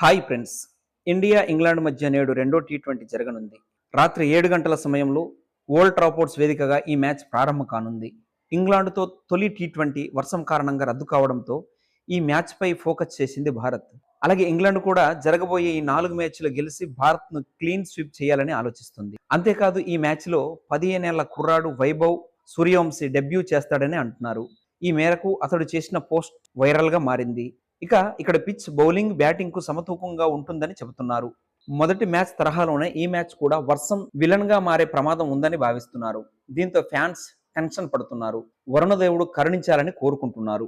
Hi friends. India England మధ్య నేడు రెండో టీ20 జరగనుంది. రాత్రి 7 గంటల సమయంలో ఓల్డ్ ట్రాఫోర్డ్ వేదికగా ఈ మ్యాచ్ ప్రారంభం కానుంది. ఇంగ్లాండ్తో తొలి టీ20 వర్షం కారణంగా రద్దు కావడంతో ఈ మ్యాచ్పై ఫోకస్ చేసింది భారత్. అలాగే ఇంగ్లాండ్ కూడా జరగబోయే ఈ 4 మ్యాచ్లు గెలిచి భారత్ను క్లీన్ స్వీప్ చేయాలని ఆలోచిస్తుంది. అంతేకాదు ఈ మ్యాచ్లో 15 ఏళ్ల కుర్రాడు వైభవ్ సూర్యవంశీ డెబ్యూ చేస్తాడని అంటున్నారు. ఈ మేరకు అతడు చేసిన పోస్ట్ వైరల్గా మారింది. ఇక్కడ పిచ్ బౌలింగ్ బ్యాటింగ్ కు సమతూకంగా ఉంటుందని చెబుతున్నారు. మొదటి మ్యాచ్ తరహాలోనే ఈ మ్యాచ్ కూడా వర్షం విలన్ గా మారే ప్రమాదం ఉందని భావిస్తున్నారు. దీంతో ఫ్యాన్స్ టెన్షన్ పడుతున్నారు. వరుణదేవుడు కరుణించాలని కోరుకుంటున్నారు.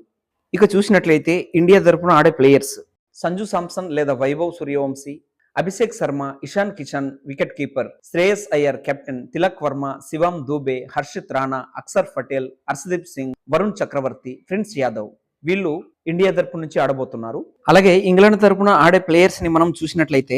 ఇక చూసినట్లయితే ఇండియా తరపున ఆడే ప్లేయర్స్ సంజు సామ్సన్ లేదా Vaibhav Suryavanshi, Abhishek Sharma, Ishan Kishan wicket keeper, Shreyas Iyer captain, Tilak Varma, Shivam Dube, Harshit Rana, Axar Patel, Harshdeep Singh, Varun Chakravarthy, prince Yadav వీళ్ళు ఇండియా తరపు నుంచి ఆడబోతున్నారు. అలాగే ఇంగ్లాండ్ తరపున ఆడే ప్లేయర్స్ ని మనం చూసినట్లయితే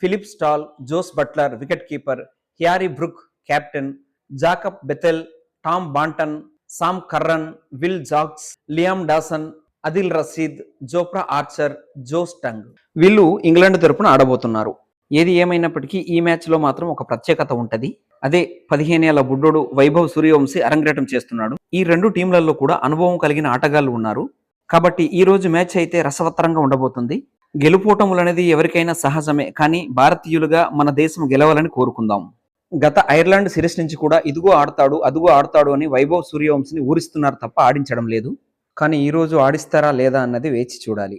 ఫిలిప్ స్టాల్, Jos Buttler wicket keeper, Harry Brook captain, Jacob Bethell, Tom Banton, Sam Curran, Will Jacks, Liam Dawson, Adil Rashid, Jofra Archer, Josh Tongue వీళ్ళు ఇంగ్లాండ్ తరపున ఆడబోతున్నారు. ఏది ఏమైనప్పటికీ ఈ మ్యాచ్ లో మాత్రం ఒక ప్రత్యేకత ఉంటది. అదే 15 ఏళ్ల బుడ్డోడు వైభవ్ సూర్యవంశీ అరంగేటం చేస్తున్నాడు. ఈ రెండు టీంలలో కూడా అనుభవం కలిగిన ఆటగాళ్లు ఉన్నారు. కాబట్టి ఈ రోజు మ్యాచ్ అయితే రసవత్తరంగా ఉండబోతుంది. గెలుపోటములు అనేది ఎవరికైనా సహజమే, కానీ భారతీయులుగా మన దేశం గెలవాలని కోరుకుందాం. గత ఐర్లాండ్ సిరీస్ నుంచి కూడా ఇదిగో ఆడతాడు అదుగో ఆడతాడు అని వైభవ్ సూర్యవంశిని ఊరిస్తున్నారు తప్ప ఆడించడం లేదు. కానీ ఈ రోజు ఆడిస్తారా లేదా అన్నది వేచి చూడాలి.